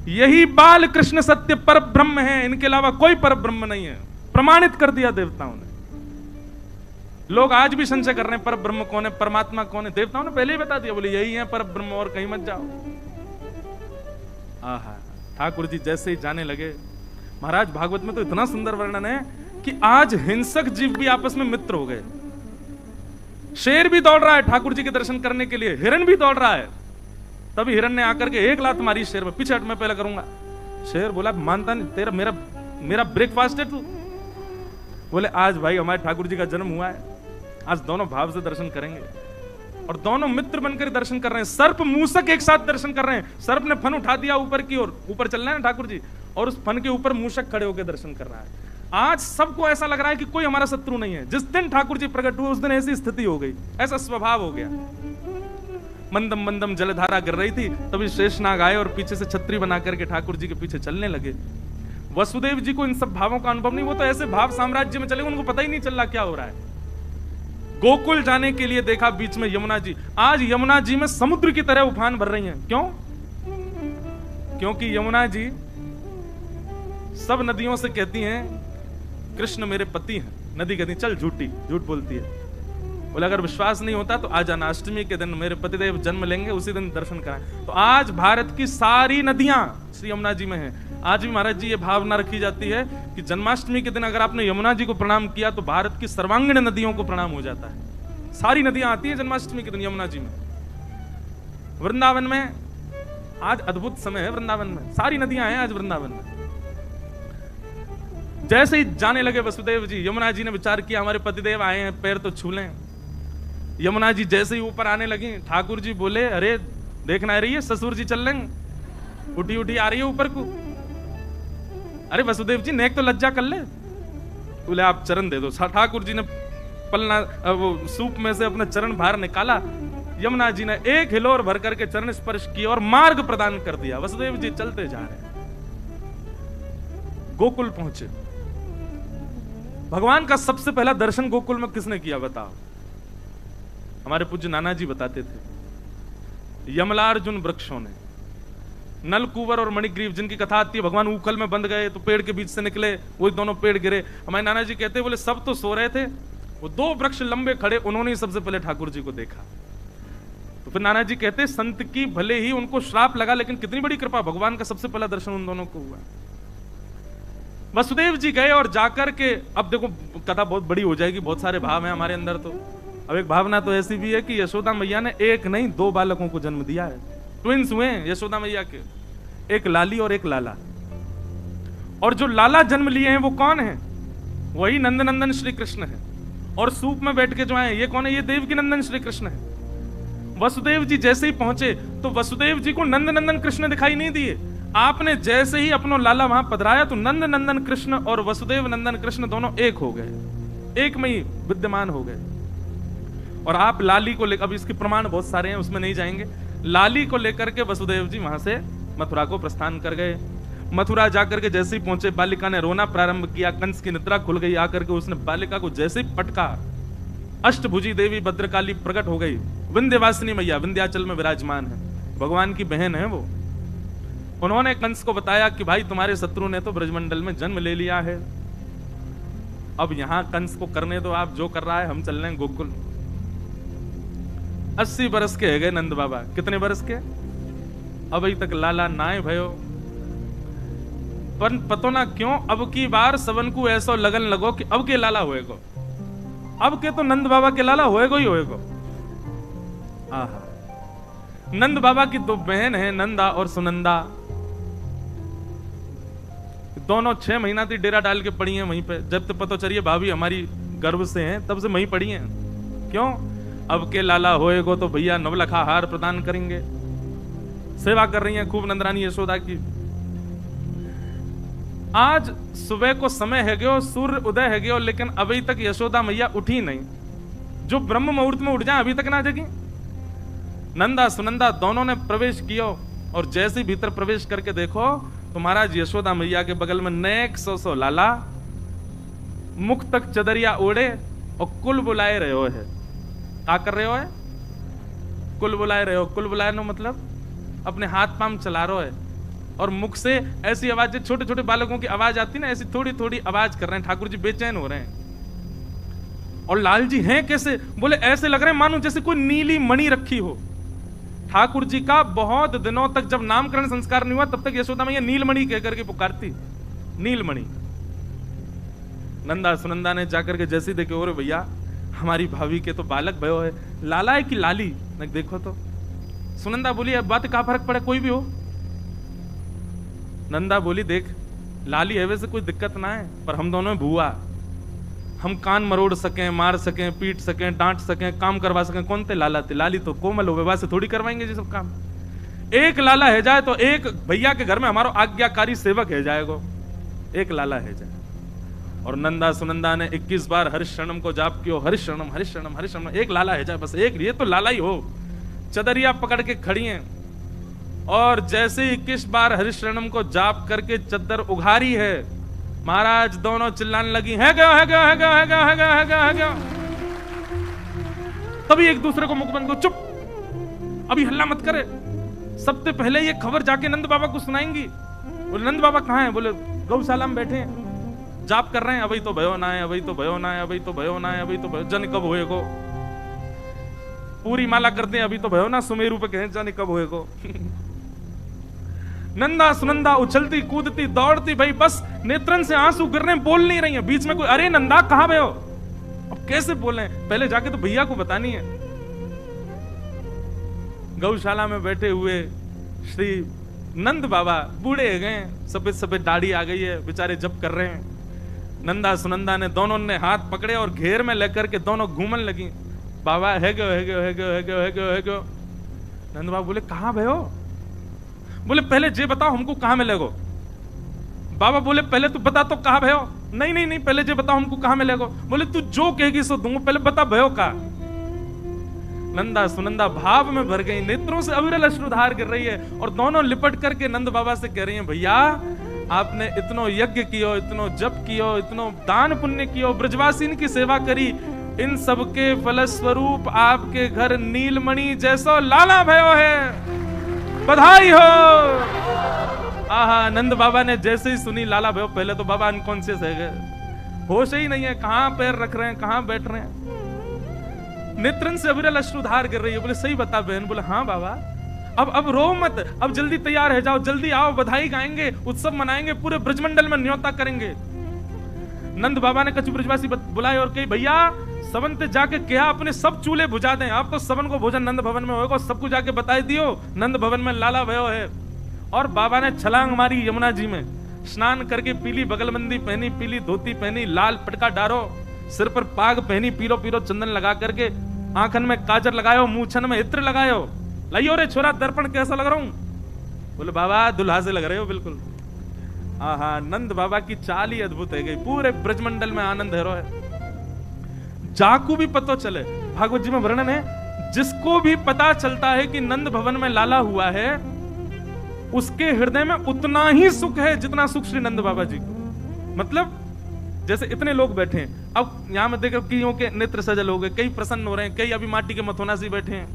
यही बाल कृष्ण सत्य पर ब्रह्म है, इनके अलावा कोई पर ब्रह्म नहीं है। प्रमाणित कर दिया देवताओं ने। लोग आज भी संशय कर रहे हैं पर ब्रह्म कौन है, परमात्मा कौन है। देवताओं ने पहले ही बता दिया, बोले यही है पर ब्रह्म, और कहीं मत जाओ। आहा, ठाकुर जी जैसे ही जाने लगे, महाराज भागवत में तो इतना सुंदर वर्णन है कि आज हिंसक जीव भी आपस में मित्र हो गए। शेर भी दौड़ रहा है ठाकुर जी के दर्शन करने के लिए, हिरण भी दौड़ रहा है। तभी हिरण ने आकर के एक लात मारी शेर में, पीछे हट, मैं पहले करूंगा। शेर बोला मानता नहीं, तेरा मेरा ब्रेकफास्ट है तू। बोले आज भाई हमारे ठाकुर जी का जन्म हुआ है, आज दोनों भाव से दर्शन करेंगे। और दोनों मित्र बनकर दर्शन कर रहे हैं। सर्प मूषक एक साथ दर्शन कर रहे हैं। सर्प ने फन उठा दिया ऊपर की ओर, ऊपर चल रहे हैं ठाकुर जी, और उस फन के ऊपर मूषक खड़े होकर दर्शन कर रहा है। आज सबको ऐसा लग रहा है कि कोई हमारा शत्रु नहीं है। जिस दिन ठाकुर जी प्रकट हुए उस दिन ऐसी स्थिति हो गई, ऐसा स्वभाव हो गया। मंदम मंदम जलधारा गिर रही थी, तभी शेषनाग आए और पीछे से छतरी बना करके ठाकुर जी के पीछे चलने लगे। वसुदेव जी को इन सब भावों का अनुभव नहीं, वो तो ऐसे भाव साम्राज्य में चले, उनको पता ही नहीं चल रहा क्या हो रहा है। गोकुल जाने के लिए देखा बीच में यमुना जी। आज यमुना जी में समुद्र की तरह उफान भर रही हैं। क्यों? क्योंकि यमुना जी सब नदियों से कहती हैं कृष्ण मेरे पति हैं। नदी कहती चल झूठी, झूठ बोलती है। बोले अगर विश्वास नहीं होता तो आ जाना, अष्टमी के दिन मेरे पतिदेव जन्म लेंगे, उसी दिन दर्शन कराएं। तो आज भारत की सारी नदियां श्री यमुना जी में हैं। आज भी महाराज जी ये भावना रखी जाती है कि जन्माष्टमी के दिन अगर आपने यमुना जी को प्रणाम किया तो भारत की सर्वांगीण नदियों को प्रणाम हो जाता है। सारी नदियां आती है जन्माष्टमी के दिन यमुना जी में। वृंदावन में आज अद्भुत समय है, वृंदावन में सारी नदियां हैं आज वृंदावन में। जैसे ही जाने लगे वसुदेव जी, यमुना जी ने विचार किया हमारे पतिदेव आए हैं, पैर तो छू लें। यमुना जी जैसे ही ऊपर आने लगी, ठाकुर जी बोले अरे देखना आ रही है, ससुर जी चल लेंगे, उठी उठी आ रही है ऊपर को। अरे वसुदेव जी नेक तो लज्जा कर ले। बोले आप चरण दे दो। ठाकुर जी ने पलना वो सूप में से अपना चरण बाहर निकाला। यमुना जी ने एक हिलोर भर करके चरण स्पर्श किया और मार्ग प्रदान कर दिया। वसुदेव जी चलते जा रहे हैं, गोकुल पहुंचे। भगवान का सबसे पहला दर्शन गोकुल में किसने किया बताओ? हमारे पूज्य नाना जी बताते थे, यमलार्जुन वृक्षों ने। नलकुवर और मणिग्रीव जिनकी कथा आती है, भगवान उखल में बंद गए तो पेड़ के बीच से निकले, वही दोनों पेड़ गिरे। हमारे नाना जी कहते बोले सब तो सो रहे थे, वो दो वृक्ष लंबे खड़े, उन्होंने सबसे पहले ठाकुर जी को देखा। तो फिर नाना जी कहते संत की भले ही उनको श्राप लगा, लेकिन कितनी बड़ी कृपा, भगवान का सबसे पहला दर्शन उन दोनों को हुआ। वसुदेव जी गए और जाकर के, अब देखो कथा बहुत बड़ी हो जाएगी, बहुत सारे भाव हैं हमारे अंदर। तो अब एक भावना तो ऐसी भी है कि यशोदा मैया ने एक नहीं दो बालकों को जन्म दिया है। ट्विंस हुए यशोदा मैया के, एक लाली और एक लाला। और जो लाला जन्म लिए हैं वो कौन है? वही नंदनंदन श्री कृष्ण है। और सूप में बैठ के जो आए ये कौन है? ये देवकी नंदन श्री कृष्ण है। वसुदेव जी जैसे ही पहुंचे तो वसुदेव जी को नंदनंदन कृष्ण दिखाई नहीं दिए। आपने जैसे ही अपना लाला वहां पधराया तो नंद नंदन कृष्ण और वसुदेव नंदन कृष्ण दोनों एक हो गए, एक में ही विद्यमान हो गए। और आप लाली को लेकर, अब इसके प्रमाण बहुत सारे हैं, उसमें नहीं जाएंगे। लाली को लेकर के वसुदेव जी वहां से मथुरा को प्रस्थान कर गए। मथुरा जाकर के जैसे ही पहुंचे, बालिका ने रोना प्रारंभ किया। कंस की निद्रा खुल गई। आकर के उसने बालिका को जैसे ही पटका, अष्टभुजी देवी भद्रकाली प्रकट हो गई। विंध्यवासिनी मैया विंध्याचल में विराजमान है, भगवान की बहन है वो। उन्होंने कंस को बताया कि भाई तुम्हारे शत्रु ने तो ब्रजमंडल में जन्म ले लिया है, अब यहां कंस को करने दो, आप जो कर रहा है, हम चल रहे हैं गोकुल। 80 बरस के है गए नंद बाबा। कितने बरस के? अभी तक लाला नाय भयो, पर पतो ना क्यों अब की बार सबन को ऐसा लगन लगो कि अब के लाला होएगो, अब के तो नंद बाबा के लाला होएगो ही होएगो। आहा, नंद बाबा की दो बहन है, नंदा और सुनंदा। दोनों 6 महीना थी डेरा डाल के पड़ी हैं वहीं पे। जब तक पता चलिए भाभी हमारी गर्भ से हैं, तब से वहीं पड़ी हैं। क्यों? अब के लाला होएगो तो भैया नवलखा हार प्रदान करेंगे। सेवा कर रही हैं खूब नंदरानी यशोदा की। आज सुबह को समय है गयो, सूर्य उदय है गयो, लेकिन अभी तक यशोदा मैया उठी नहीं। जो ब्रह्म मुहूर्त में उठ जाए अभी तक ना जगी। नंदा सुनंदा दोनों ने प्रवेश किया और जैसे भीतर प्रवेश करके देखो तो महाराज यशोदा मैया के बगल में नेक 100 लाला, मुख तक चदरिया ओढ़े और कुल बुलाए रहे हो है। क्या कर रहे हो है? कुल बुलाए रहे हो। कुल बुलाए नो मतलब अपने हाथ पाम चला रहे हो है। और मुख से ऐसी आवाज, छोटे छोटे बालकों की आवाज आती ना, ऐसी थोड़ी थोड़ी आवाज कर रहे हैं। ठाकुर जी बेचैन हो रहे हैं। और लाल जी हैं कैसे? बोले ऐसे लग रहे हैं मानो जैसे कोई नीली मणि रखी हो। ठाकुर जी का बहुत दिनों तक जब नामकरण संस्कार नहीं हुआ तब तक यशोदा मैया नीलमणि कहकर के पुकारती, नीलमणि। नंदा सुनंदा ने जाकर के जैसे देखे, और भैया हमारी भाभी के तो बालक भयो है, लाला है कि लाली? नहीं देखो तो। सुनंदा बोली अब बात का फर्क पड़े, कोई भी हो। नंदा बोली देख लाली है वैसे कोई दिक्कत ना है, पर हम दोनों में भूआ, हम कान मरोड़ सकें, मार सकें, पीट सकें, डांट सकें, काम करवा सकें, कौन थे? लाला थे। लाली तो कोमल हो, विवाह से थोड़ी करवाएंगे जी सब काम। एक लाला है जाए तो एक भैया के घर में हमारा आज्ञाकारी सेवक है जाएगा, एक लाला है जाए। और नंदा सुनंदा ने 21 बार हरिशरणम को जाप किया, हरिशरणम हरिशरणम हरिशरणम, एक लाला है जाए बस, एक ये तो लाला ही हो। चदरिया पकड़ के खड़ी हैं और जैसे 21 बार हरिशरणम को जाप करके चद्दर उघारी है, महाराज दोनों चिल्लाने लगी, है गया है गया है गया है गया है गया है गया है गया। तभी एक दूसरे को मुख बंद को, चुप, अभी हल्ला मत करे, सबसे पहले ये खबर जाके नंद बाबा को सुनाएंगी। बोले नंद बाबा कहाँ हैं? बोले गौशाला में बैठे हैं, जाप कर रहे हैं। अभी तो भयो ना है, अभी तो भयो ना है, अभी तो भयो ना है, अभी तो भयो, जन कब होएगो? पूरी माला करते हैं, अभी तो भयो ना, सुमेरु पे कहें जाने कब होएगो। नंदा सुनंदा उछलती कूदती दौड़ती, भाई बस नेत्रन से आंसू गिर रहे हैं, बोल नहीं रही है। बीच में कोई, अरे नंदा कहां भयो? अब कैसे बोले? पहले जाके तो भैया को बतानी है। गौशाला में बैठे हुए श्री नंद बाबा बूढ़े गए, सफेद सफेद दाढ़ी आ गई है, बेचारे जप कर रहे हैं। नंदा सुनंदा ने दोनों ने हाथ पकड़े और घेर में लेकर के दोनों घूमन लगी। बाबा है गो है गो है गो है गो है गो है गो। नंद बाबा बोले कहां भयो? बोले पहले ये बताओ हमको कहां मिलेगो। बाबा बोले पहले तू बता तो कहां भयो? नहीं नहीं नहीं, पहले ये बताओ हमको कहां मिलेगो। बोले तू जो कहेगी सो दूंगा, पहले बता भयो का। नंदा सुनंदा भाव में भर गई, नेत्रों से अविरल अश्रुधार गिर रही है और दोनों लिपट करके नंद बाबा से कह रही हैं, भैया आपने इतनो यज्ञ कियो, इतनो जप कियो, इतनो दान पुण्य कियो, ब्रजवासीन की सेवा करी, इन सबके फलस्वरूप आपके घर नीलमणि जैसो लाला भयो है, बधाई हो। आहा, नंद बाबा ने जैसे ही सुनी लाला भयो, पहले तो बाबा अनकॉन्शियस है गए, होश ही नहीं है, कहां पैर रख रहे हैं, कहां बैठ रहे हैं। नेत्रन से अविरल अश्रुधार गिर रही है। बोले सही बता बहन? बोले हाँ बाबा, अब रो मत, अब जल्दी तैयार है जाओ, जल्दी आओ, बधाई गाएंगे, उत्सव मनाएंगे, पूरे ब्रजमंडल में न्योता करेंगे। नंद बाबा ने कछु ब्रजवासी बुलाए और कही भैया सबन ते जाके क्या अपने सब चूल्हे बुझा दें, आप तो सबन को भोजन नंद भवन में होगा, सबको जाके बताई दियो नंद भवन में लाला भयो है। और बाबा ने छलांग मारी यमुना जी में, स्नान करके पीली बगलबंदी पहनी, पीली धोती पहनी, लाल पटका डारो, सिर पर पाग पहनी, पीलो पीलो चंदन लगा करके, आंखन में काजर लगायो, मूछन में इत्र लगायो। लाइयो रे छोरा दर्पण कैसा लग रहा हूं? बोले बाबा दुल्हा से लग रहे हो बिल्कुल। आहा, नंद बाबा की चाल ही अद्भुत है गई, पूरे ब्रजमंडल में आनंद है रो है। जाकू भी पता चले, भागवत जी में वर्णन है, जिसको भी पता चलता है कि नंद भवन में लाला हुआ है, उसके हृदय में उतना ही सुख है जितना सुख श्री नंद बाबा जी को। मतलब जैसे इतने लोग बैठे हैं, अब यहां में देखो कईयों के नेत्र सजल हो गए, कई प्रसन्न हो रहे हैं, कई अभी माटी के मथोना से बैठे हैं।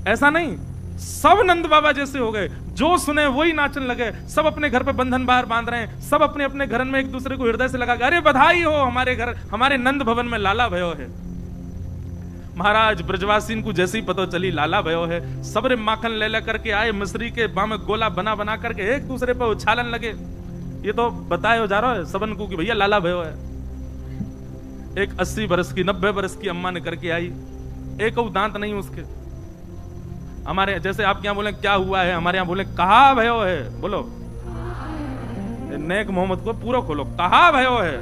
ऐसा नहीं, सब नंद बाबा जैसे हो गए, जो सुने वही नाचने लगे, सब अपने घर पे बंधन बाहर बांध रहे हैं, सब अपने अपने घर में एक दूसरे को हृदय से लगा, अरे बधाई हो, हमारे घर, हमारे नंद भवन में लाला भयो है। महाराज ब्रजवासीन को जैसे ही पता चली लाला भयो है, सबरे माखन ले ले करके आए, मिश्री के बाम गोला बना बना करके एक दूसरे पर उछालन लगे। ये तो बताए जा रहा है सबन को कि भैया लाला भयो है। एक 80 बरस की 90 बरस की अम्मा ने करके आई, एक दांत नहीं उसके। हमारे जैसे आप क्या बोले क्या हुआ है, हमारे यहाँ बोले कहा भयो है, बोलो नेक मोहम्मद को पूरा खोलो, कहा भयो है,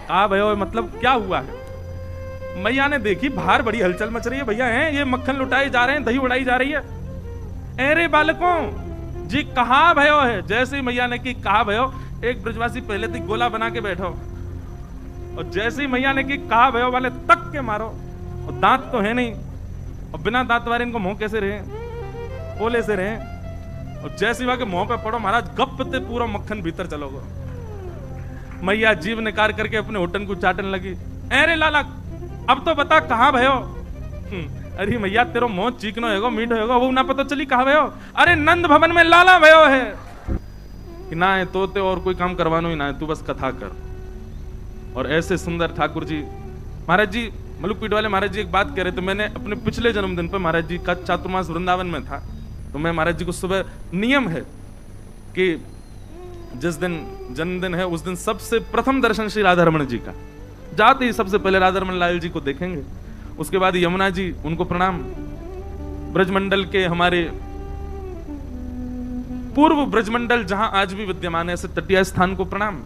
कहा भयो है मतलब क्या हुआ है। मैया ने देखी बाहर बड़ी हलचल मच रही है, भैया हैं ये मक्खन लुटाए जा रहे हैं, दही उड़ाई जा रही है। अरे बालकों जी कहा भयो है। जैसे ही मैया ने की कहा भयो, एक ब्रजवासी पहले थी गोला बना के बैठो, और जैसे ही मैया ने की कहा भयो वाले तक के मारो, और दांत तो है नहीं, और बिना दांत वाले इनको मुंह कैसे रहे, पोले से रहे, और जैसे ही वहां के मुंह पे पड़ो महाराज गप ते पूरा मक्खन भीतर चलोगे। मैया जीव निकाल करके अपने होटन को चाटने लगी। अरे लाला अब तो बता कहां भयो। अरे मैया तेरो मोह चीकनो होगा मीठो होगा वो ना पता चली कहा भयो। अरे नंद भवन में लाला भयो है कि ना है तोते और कोई काम करवानो ही ना है, तू बस कथा कर। और ऐसे सुंदर ठाकुर जी महाराज जी मलुकपीठ वाले महाराज जी एक बात कह रहे थे। मैंने अपने पिछले जन्मदिन पर महाराज जी का चातुर्मास वृंदावन में था, तो मैं महाराज जी को सुबह नियम है कि जिस दिन जन्मदिन है उस दिन सबसे प्रथम दर्शन श्री राधारमण जी का, जाते ही सबसे पहले राधारमण लाल जी को देखेंगे, उसके बाद यमुना जी उनको प्रणाम, ब्रजमंडल के हमारे पूर्व ब्रजमंडल जहां आज भी विद्यमान है ऐसे तटीय स्थान को प्रणाम,